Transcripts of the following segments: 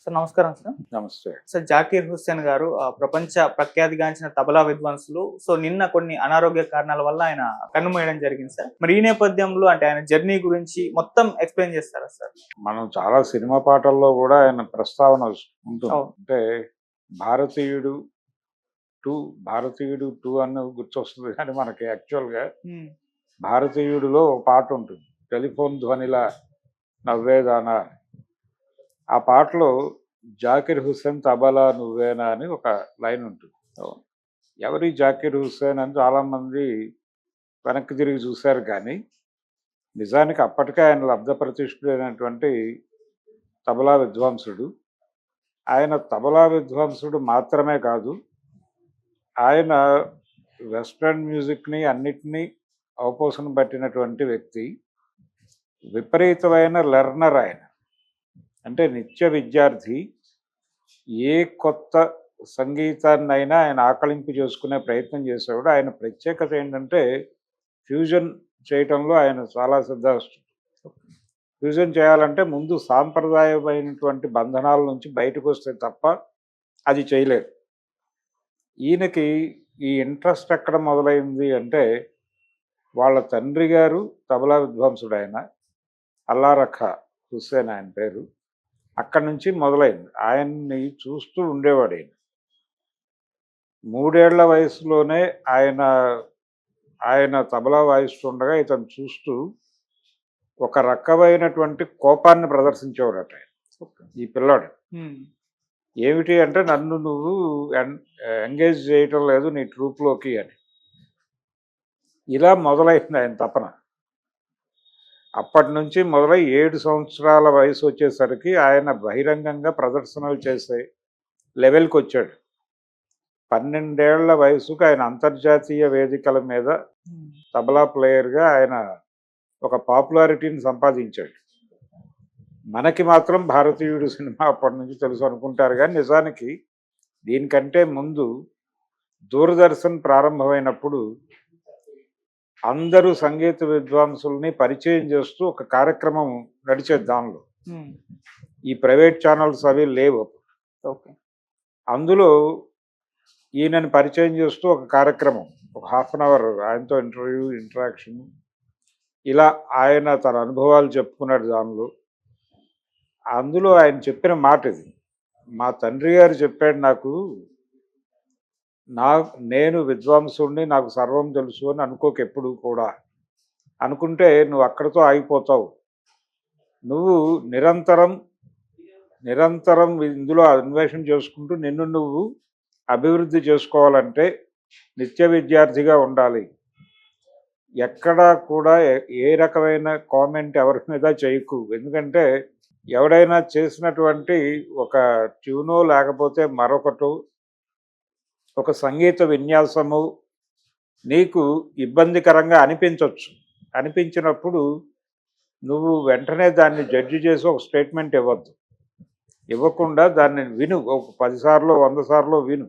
Sir నమస్కారం sir. నమస్తే. Sir Zakir Hussain గారు ప్రపంచ ప్రఖ్యాతిగాంచిన తబలా విద్వాంసులు. సో నిన్న కొన్ని అనారోగ్య కారణాల వల్ల ఆయన కన్నుమూయడం జరిగింది సార్. మరి ఈ నేపథ్యంలో అంటే ఆయన జర్నీ గురించి మొత్తం ఎక్స్ప్లెయిన్ చేస్తారా సార్? మనం చాలా సినిమా పాటల్లో కూడా ఆయన ప్రస్తావన ఉంటుంది. అవును. అంటే భారతీయుడు భారతీయుడు 2 అని గుర్తొస్తుంది, కానీ మనకి యాక్చువల్గా భారతీయుడిలో ఒక పాట ఉంటుంది, టెలిఫోన్ ధ్వనిలా నవ్వేదానా. ఆ పాటలో జాకీర్ హుస్సేన్ తబలా నువ్వేనా అని ఒక లైన్ ఉంటుంది. ఎవరి జాకీర్ హుస్సేన్ అని చాలామంది వెనక్కి తిరిగి చూశారు, కానీ నిజానికి అప్పటికే ఆయన లబ్ధ ప్రతిష్ఠుడైనటువంటి తబలా విద్వాంసుడు. ఆయన తబలా విద్వాంసుడు మాత్రమే కాదు, ఆయన వెస్ట్రన్ మ్యూజిక్ని అన్నిటినీ అవపోసన పట్టినటువంటి వ్యక్తి. విపరీతమైన లెర్నర్ ఆయన, అంటే నిత్య విద్యార్థి. ఏ కొత్త సంగీతాన్నైనా ఆయన ఆకలింపు చేసుకునే ప్రయత్నం చేసేవాడు. ఆయన ప్రత్యేకత ఏంటంటే ఫ్యూజన్ చేయటంలో ఆయన చాలా సిద్ధాస్తుడు. ఫ్యూజన్ చేయాలంటే ముందు సాంప్రదాయమైనటువంటి బంధనాల నుంచి బయటకు వస్తే తప్ప అది చేయలేరు. ఈయనకి ఈ ఇంట్రెస్ట్ ఎక్కడ మొదలైంది అంటే, వాళ్ళ తండ్రి గారు తబలా విద్వాంసుడు, ఆయన అల్లారఖా హుస్సేన్ ఆయన పేరు. అక్కడి నుంచి మొదలైంది. ఆయన్ని చూస్తూ ఉండేవాడు ఆయన. 3 ఏళ్ల వయసులోనే ఆయన తబలా వాయిస్తుండగా ఇతను చూస్తూ ఒక రకమైనటువంటి కోపాన్ని ప్రదర్శించేవాడట ఆయన. ఈ పిల్లాడు ఏమిటి అంటే, నన్ను నువ్వు ఎంగేజ్ చేయటం లేదు నీ ట్రూప్లోకి అని. ఇలా మొదలైంది ఆయన తపన. అప్పటి నుంచి మొదలై 7 సంవత్సరాల వయసు వచ్చేసరికి ఆయన బహిరంగంగా ప్రదర్శనలు చేసే లెవెల్కి వచ్చాడు. 12 ఏళ్ల వయసుకు ఆయన అంతర్జాతీయ వేదికల మీద తబలా ప్లేయర్గా ఆయన ఒక పాపులారిటీని సంపాదించాడు. మనకి మాత్రం భారతీయుడు సినిమా అప్పటి నుంచి తెలుసు అనుకుంటారు, కానీ నిజానికి దీనికంటే ముందు దూరదర్శన్ ప్రారంభమైనప్పుడు అందరూ సంగీత విద్వాంసుల్ని పరిచయం చేస్తూ ఒక కార్యక్రమం నడిచేది. దానిలో ఈ ప్రైవేట్ ఛానల్స్ అవి లేవు. అందులో ఈయనని పరిచయం చేస్తూ ఒక కార్యక్రమం, ఒక 1/2 అవర్ ఆయనతో ఇంటరాక్షన్, ఇలా ఆయన తన అనుభవాలు చెప్పుకున్నాడు. అందులో ఆయన చెప్పిన మాట ఇది, మా తండ్రి గారు చెప్పాడు నేను విద్వాంసుడిని, నాకు సర్వం తెలుసు అని అనుకోక ఎప్పుడు కూడా. అనుకుంటే నువ్వు అక్కడితో ఆగిపోతావు. నువ్వు నిరంతరం ఇందులో అన్వేషణ చేసుకుంటూ నిన్ను నువ్వు అభివృద్ధి చేసుకోవాలంటే నిత్య విద్యార్థిగా ఉండాలి. ఎక్కడా కూడా ఏ రకమైన కామెంట్ ఎవరి మీద చేయకు. ఎందుకంటే ఎవడైనా చేసినటువంటి ఒక ట్యూనో లేకపోతే మరొకటో ఒక సంగీత విన్యాసము నీకు ఇబ్బందికరంగా అనిపించవచ్చు. అనిపించినప్పుడు నువ్వు వెంటనే దాన్ని జడ్జి చేసి ఒక స్టేట్మెంట్ ఇవ్వద్దు. ఇవ్వకుండా దాన్ని విను, ఒక 10 సార్లు 100 సార్లు విను,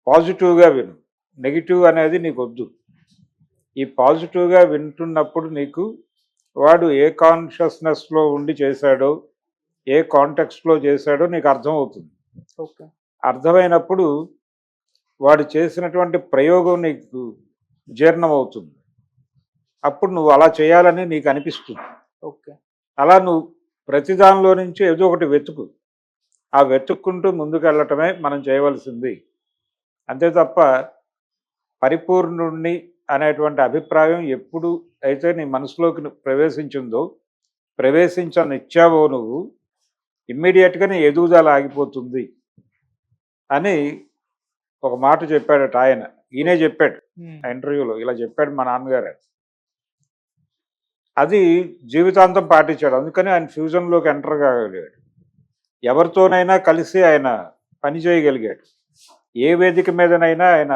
పాజిటివ్గా విను. నెగిటివ్ అనేది నీకు వద్దు. ఈ పాజిటివ్గా వింటున్నప్పుడు నీకు వాడు ఏ కాన్షియస్నెస్లో ఉండి చేశాడో, ఏ కాంటెక్స్ట్లో చేశాడో నీకు అర్థమవుతుంది. అర్థమైనప్పుడు వాడు చేసినటువంటి ప్రయోగం నీకు జీర్ణమవుతుంది. అప్పుడు నువ్వు అలా చేయాలని నీకు అనిపిస్తుంది. అలా నువ్వు ప్రతి దానిలో నుంచి ఏదో ఒకటి వెతుకు. ఆ వెతుక్కుంటూ ముందుకు వెళ్ళటమే మనం చేయవలసింది. అంతే తప్ప పరిపూర్ణుణ్ణి అనేటువంటి అభిప్రాయం ఎప్పుడు అయితే నీ మనసులోకి ప్రవేశించనిచ్చావో నువ్వు ఇమ్మీడియట్గా నీ ఎదుగుదల ఆగిపోతుంది అని ఒక మాట చెప్పాడట ఆయన. ఈయనే చెప్పాడు ఆ ఇంటర్వ్యూలో, ఇలా చెప్పాడు మా నాన్నగారు. అది జీవితాంతం పాటించాడు. అందుకని ఆయన ఫ్యూజన్లోకి ఎంటర్ కాగలిగాడు. ఎవరితోనైనా కలిసి ఆయన పని చేయగలిగాడు. ఏ వేదిక మీదనైనా ఆయన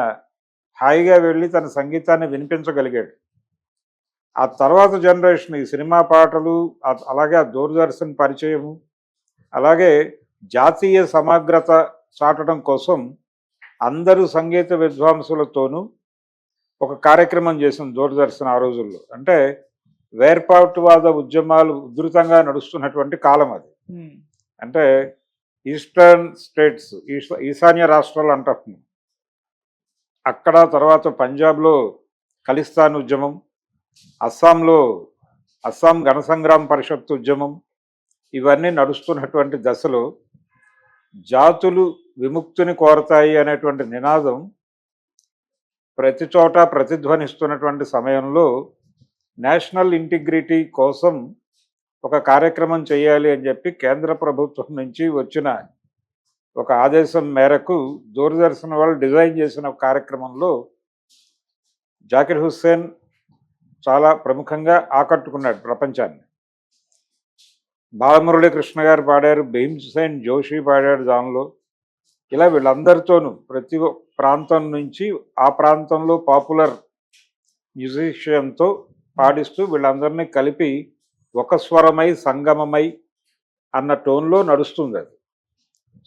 హాయిగా వెళ్ళి తన సంగీతాన్ని వినిపించగలిగాడు. ఆ తర్వాత జనరేషన్ ఈ సినిమా పాటలు, అలాగే ఆ దూరదర్శన్ పరిచయము, అలాగే జాతీయ సమగ్రత చాటడం కోసం అందరూ సంగీత విద్వాంసులతోనూ ఒక కార్యక్రమం చేసింది దూరదర్శన్ ఆ రోజుల్లో. అంటే వేర్పాటువాద ఉద్యమాలు ఉధృతంగా నడుస్తున్నటువంటి కాలం అది. అంటే ఈస్టర్న్ స్టేట్స్, ఈశాన్య రాష్ట్రాలు అంటారు. అక్కడ తర్వాత పంజాబ్లో ఖలిస్తాన్ ఉద్యమం, అస్సాంలో అస్సాం గణ సంగ్రామ పరిషత్ ఉద్యమం, ఇవన్నీ నడుస్తున్నటువంటి దశలో జాతులు విముక్తిని కోరతాయి అనేటువంటి నినాదం ప్రతి చోట ప్రతిధ్వనిస్తున్నటువంటి సమయంలో నేషనల్ ఇంటిగ్రిటీ కోసం ఒక కార్యక్రమం చేయాలి అని చెప్పి కేంద్ర ప్రభుత్వం నుంచి వచ్చిన ఒక ఆదేశం మేరకు దూరదర్శన్ వాళ్ళు డిజైన్ చేసిన కార్యక్రమంలో జాకిర్ హుస్సేన్ చాలా ప్రముఖంగా ఆకట్టుకున్నాడు ప్రపంచాన్ని. బాలమురళీకృష్ణ గారు పాడారు, భీమ్సేన్ జోషి పాడాడు దానిలో. ఇలా వీళ్ళందరితోనూ ప్రతి ప్రాంతం నుంచి ఆ ప్రాంతంలో పాపులర్ మ్యూజిషియన్తో పాడిస్తూ వీళ్ళందరినీ కలిపి ఒక స్వరమై సంగమమై అన్న టోన్లో నడుస్తుంది అది.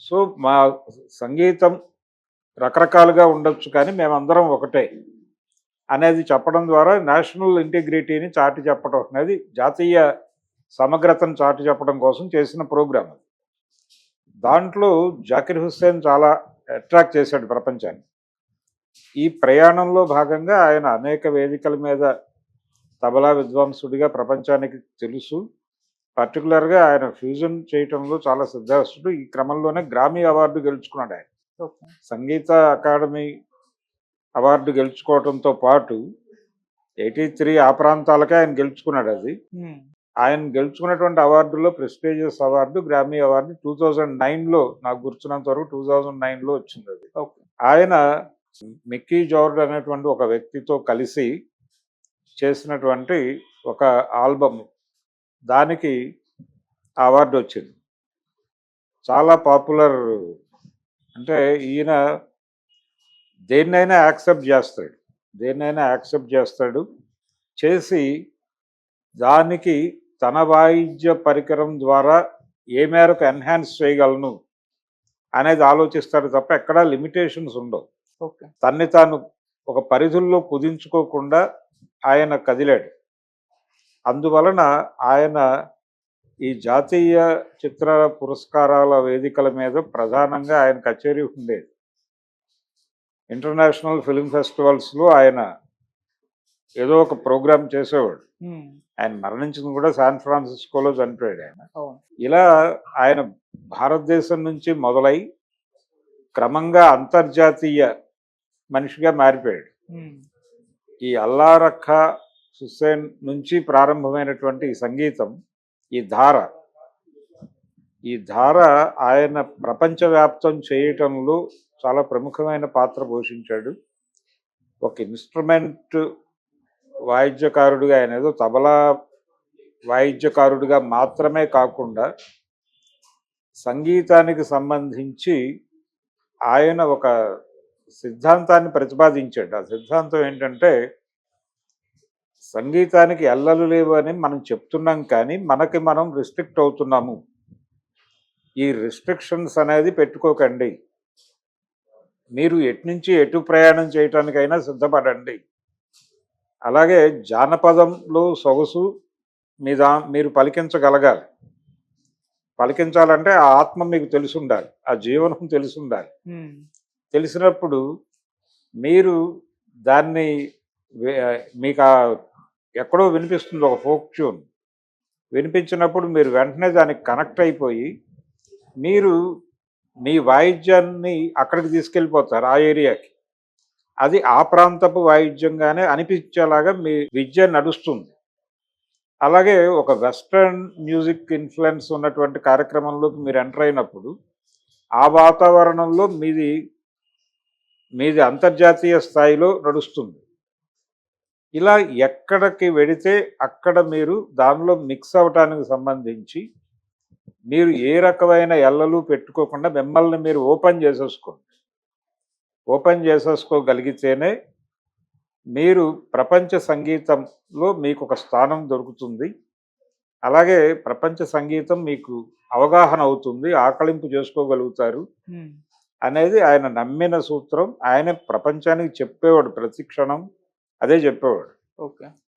సో మా సంగీతం రకరకాలుగా ఉండొచ్చు కానీ మేమందరం ఒకటే అనేది చెప్పడం ద్వారా నేషనల్ ఇంటిగ్రిటీని చాటి చెప్పడం అనేది, జాతీయ సమగ్రతను చాటి చెప్పడం కోసం చేసిన ప్రోగ్రాం అది. దాంట్లో జాకిర్ హుస్సేన్ చాలా అట్రాక్ట్ చేశాడు ప్రపంచాన్ని. ఈ ప్రయాణంలో భాగంగా ఆయన అనేక వేదికల మీద తబలా విద్వాంసుడిగా ప్రపంచానికి తెలుసు. పర్టికులర్గా ఆయన ఫ్యూజన్ చేయటంలో చాలా సిద్ధాస్తుడు. ఈ క్రమంలోనే గ్రామీ అవార్డు గెలుచుకున్నాడు ఆయన. సంగీత అకాడమీ అవార్డు గెలుచుకోవడంతో పాటు 83 ఆ ప్రాంతాలకే ఆయన గెలుచుకున్నాడు. అది ఆయన గెలుచుకున్నటువంటి అవార్డులో ప్రెస్టీజియస్ అవార్డు గ్రామీ అవార్డు 2009లో, నాకు గుర్తున్నంత వరకు 2009లో వచ్చింది అది. ఆయన మిక్కీ జార్జ్ అనేటువంటి ఒక వ్యక్తితో కలిసి చేసినటువంటి ఒక ఆల్బమ్, దానికి అవార్డు వచ్చింది. చాలా పాపులర్. అంటే ఈయన దేన్నైనా యాక్సెప్ట్ చేస్తాడు చేసి దానికి తన వాయిద్య పరికరం ద్వారా ఏ మేరకు ఎన్హాన్స్ చేయగలను అనేది ఆలోచిస్తాడు తప్ప ఎక్కడా లిమిటేషన్స్ ఉండవు. తన్ని తాను ఒక పరిధుల్లో కుదించుకోకుండా ఆయన కదిలాడు. అందువలన ఆయన ఈ జాతీయ చిత్ర పురస్కారాల వేదికల మీద ప్రధానంగా ఆయన కచేరీ ఉండేది. ఇంటర్నేషనల్ ఫిల్మ్ ఫెస్టివల్స్లో ఆయన ఏదో ఒక ప్రోగ్రాం చేసేవాడు. ఆయన మరణించింది కూడా శాన్ ఫ్రాన్సిస్కోలో చనిపోయాడు ఆయన. ఇలా ఆయన భారతదేశం నుంచి మొదలై క్రమంగా అంతర్జాతీయ మనిషిగా మారిపోయాడు. ఈ అల్లా రఖా హుస్సేన్ నుంచి ప్రారంభమైనటువంటి ఈ సంగీతం, ఈ ధార ఆయన ప్రపంచవ్యాప్తం చేయటంలో చాలా ప్రముఖమైన పాత్ర పోషించాడు. ఒక ఇన్స్ట్రుమెంట్ వాయిద్యకారుడిగా, ఆయన ఏదో తబలా వాయిద్యకారుడిగా మాత్రమే కాకుండా సంగీతానికి సంబంధించి ఆయన ఒక సిద్ధాంతాన్ని ప్రతిపాదించాడు. ఆ సిద్ధాంతం ఏంటంటే, సంగీతానికి ఎల్లలు లేవు అని మనం చెప్తున్నాం కానీ మనకి మనం రిస్ట్రిక్ట్ అవుతున్నాము. ఈ రిస్ట్రిక్షన్స్ అనేది పెట్టుకోకండి, మీరు ఎటు ఎటు ప్రయాణం చేయటానికైనా సిద్ధపడండి. అలాగే జానపదంలో సొగసు మీరు పలికించగలగాలి. పలికించాలంటే ఆ ఆత్మ మీకు తెలిసి ఉండాలి, ఆ జీవనం తెలిసి ఉండాలి. తెలిసినప్పుడు మీరు దాన్ని మీకు ఎక్కడో వినిపిస్తుంది ఒక ఫోక్ ట్యూన్, వినిపించినప్పుడు మీరు వెంటనే దానికి కనెక్ట్ అయిపోయి మీరు మీ వాయిద్యాన్ని అక్కడికి తీసుకెళ్ళిపోతారు, ఆ ఏరియాకి. అది ఆ ప్రాంతపు వాయిద్యంగానే అనిపించేలాగా మీ విద్య నడుస్తుంది. అలాగే ఒక వెస్ట్రన్ మ్యూజిక్ ఇన్ఫ్లుయెన్స్ ఉన్నటువంటి కార్యక్రమంలోకి మీరు ఎంటర్ అయినప్పుడు ఆ వాతావరణంలో మీది అంతర్జాతీయ స్థాయిలో నడుస్తుంది. ఇలా ఎక్కడికి వెడితే అక్కడ మీరు దానిలో మిక్స్ అవ్వటానికి సంబంధించి మీరు ఏ రకమైన ఎల్లలు పెట్టుకోకుండా మిమ్మల్ని మీరు ఓపెన్ చేసేసుకోగలిగితేనే మీరు ప్రపంచ సంగీతంలో మీకు ఒక స్థానం దొరుకుతుంది. అలాగే ప్రపంచ సంగీతం మీకు అవగాహన అవుతుంది, ఆకలింపు చేసుకోగలుగుతారు అనేది ఆయన నమ్మిన సూత్రం. ఆయన ప్రపంచానికి చెప్పేవాడు, ప్రతి క్షణం అదే చెప్పేవాడు.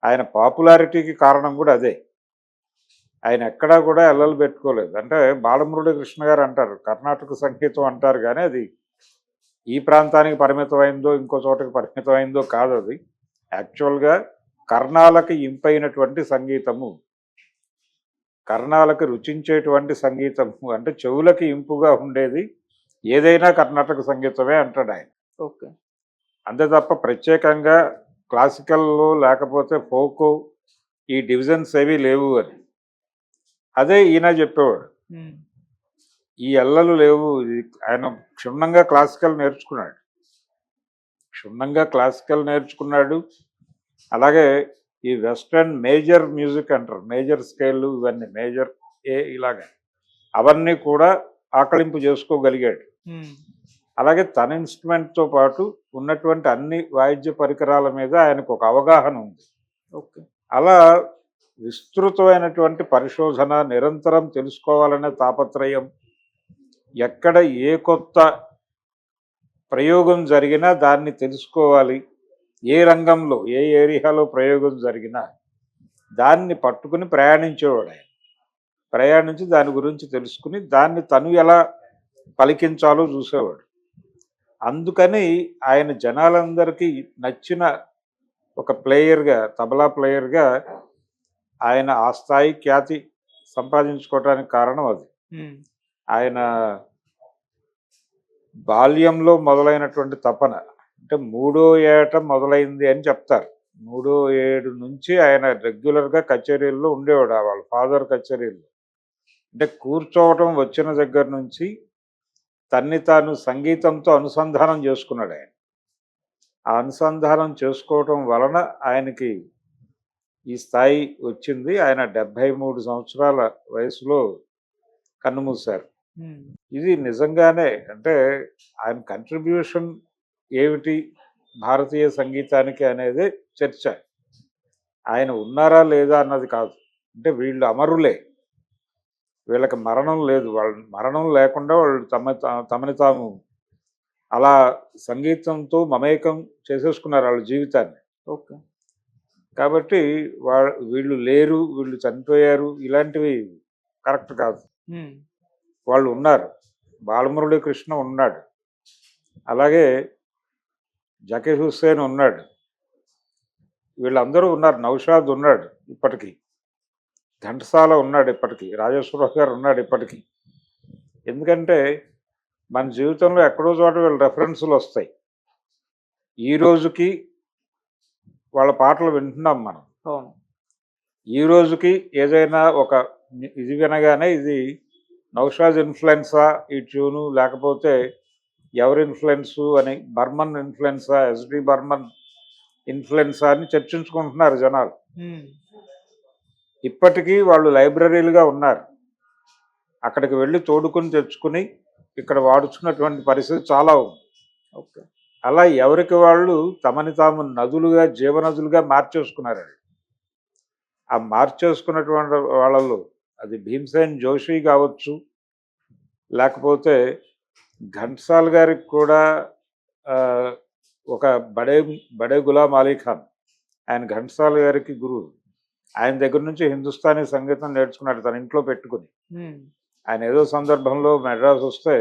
ఆయన పాపులారిటీకి కారణం కూడా అదే. ఆయన ఎక్కడా కూడా ఎల్లలు పెట్టుకోలేదు. అంటే బాలమురళీ కృష్ణ గారు అంటారు కర్ణాటక సంగీతం అంటారు కానీ అది ఈ ప్రాంతానికి పరిమితమైందో ఇంకో చోటకి పరిమితమైందో కాదు. అది యాక్చువల్గా కర్ణాలకి ఇంపైనటువంటి సంగీతము, కర్ణాలకు రుచించేటువంటి సంగీతము, అంటే చెవులకి ఇంపుగా ఉండేది ఏదైనా కర్ణాటక సంగీతమే అంటాడు ఆయన. ఓకే. అంతే తప్ప ప్రత్యేకంగా క్లాసికల్ లేకపోతే ఫోక్ ఈ డివిజన్స్ ఏవి లేవు అని. అదే ఈయన చెప్పేవాడు. ఈ ఎల్లలు లేవు. ఆయన క్షుణ్ణంగా క్లాసికల్ నేర్చుకున్నాడు. అలాగే ఈ వెస్టర్న్ మేజర్ మ్యూజిక్ అంటారు, మేజర్ స్కేల్, ఇవన్నీ మేజర్ ఇలాగా అవన్నీ కూడా ఆకలింపు చేసుకోగలిగాడు. అలాగే తన ఇన్స్ట్రుమెంట్తో పాటు ఉన్నటువంటి అన్ని వాయిద్య పరికరాల మీద ఆయనకు ఒక అవగాహన ఉంది. ఓకే. అలా విస్తృతమైనటువంటి పరిశోధన, నిరంతరం తెలుసుకోవాలనే తాపత్రయం, ఎక్కడ ఏ కొత్త ప్రయోగం జరిగినా దాన్ని తెలుసుకోవాలి, ఏ రంగంలో ఏ ఏరియాలో ప్రయోగం జరిగినా దాన్ని పట్టుకుని ప్రయాణించేవాడు ఆయన. ప్రయాణించి దాని గురించి తెలుసుకుని దాన్ని తను ఎలా పలికించాలో చూసేవాడు. అందుకని ఆయన జనాలందరికీ నచ్చిన ఒక ప్లేయర్గా, తబలా ప్లేయర్గా ఆయన ఆ స్థాయి ఖ్యాతి సంపాదించుకోవడానికి కారణం అది. ఆయన బాల్యంలో మొదలైనటువంటి తపన, అంటే 3వ ఏట మొదలైంది అని చెప్తారు. 3వ ఏడు నుంచి ఆయన రెగ్యులర్గా కచేరీల్లో ఉండేవాడు, వాళ్ళ ఫాదర్ కచేరీల్లో. అంటే కూర్చోవటం వచ్చిన దగ్గర నుంచి తన్ని తాను సంగీతంతో అనుసంధానం చేసుకున్నాడు ఆయన. ఆ అనుసంధానం చేసుకోవటం వలన ఆయనకి ఈ స్థాయి వచ్చింది. ఆయన 73 సంవత్సరాల వయసులో కన్నుమూశారు. ఇది నిజంగానే అంటే ఆయన కంట్రిబ్యూషన్ ఏమిటి భారతీయ సంగీతానికి అనేది చర్చ. ఆయన ఉన్నారా లేదా అన్నది కాదు. అంటే వీళ్ళు అమరులే, వీళ్ళకి మరణం లేదు. వాళ్ళ మరణం లేకుండా వాళ్ళు తమని తాము అలా సంగీతంతో మమేకం చేసేసుకున్నారు వాళ్ళ జీవితాన్ని. ఓకే. కాబట్టి వీళ్ళు లేరు, వీళ్ళు చనిపోయారు, ఇలాంటివి కరెక్ట్ కాదు. వాళ్ళు ఉన్నారు. బాలమురళీ కృష్ణ ఉన్నాడు, అలాగే జకీర్ హుస్సేన్ ఉన్నాడు, వీళ్ళందరూ ఉన్నారు. నౌషాద్ ఉన్నాడు ఇప్పటికీ, ఘంటసాల ఉన్నాడు ఇప్పటికీ, రాజేశ్వరరావు గారు ఉన్నాడు ఇప్పటికీ. ఎందుకంటే మన జీవితంలో ఎక్కడో చోట వీళ్ళ రెఫరెన్సులు వస్తాయి. ఈ రోజుకి వాళ్ళ పాటలు వింటున్నాం మనం. ఈ రోజుకి ఏదైనా ఒక ఇది వినగానే ఇది నౌషాద్ ఇన్ఫ్లుయెన్సా ఈ ట్యూను, లేకపోతే ఎవరి ఇన్ఫ్లుయెన్సు అని, బర్మన్ ఇన్ఫ్లుయెన్సా, ఎస్డి బర్మన్ ఇన్ఫ్లుయెన్సా అని చర్చించుకుంటున్నారు జనాలు. ఇప్పటికీ వాళ్ళు లైబ్రరీలుగా ఉన్నారు. అక్కడికి వెళ్ళి తోడుకుని తెచ్చుకుని ఇక్కడ వాడుచున్నటువంటి పరిస్థితి చాలా ఉంది. ఓకే. అలా ఎవరికి వాళ్ళు తమని తాము నదులుగా, జీవనదులుగా మార్చేసుకున్నారు. ఆ మార్చేసుకున్నటువంటి వాళ్ళలో అది భీమ్సేన్ జోషి కావచ్చు, లేకపోతే ఘంటసాల్ గారికి కూడా ఒక బడే గులాం అలీ ఖాన్, ఆయన ఘంటసాల్ గారికి గురువు. ఆయన దగ్గర నుంచి హిందుస్థానీ సంగీతం నేర్చుకున్నాడు తన ఇంట్లో పెట్టుకుని. ఆయన ఏదో సందర్భంలో మెడ్రాస్ వస్తే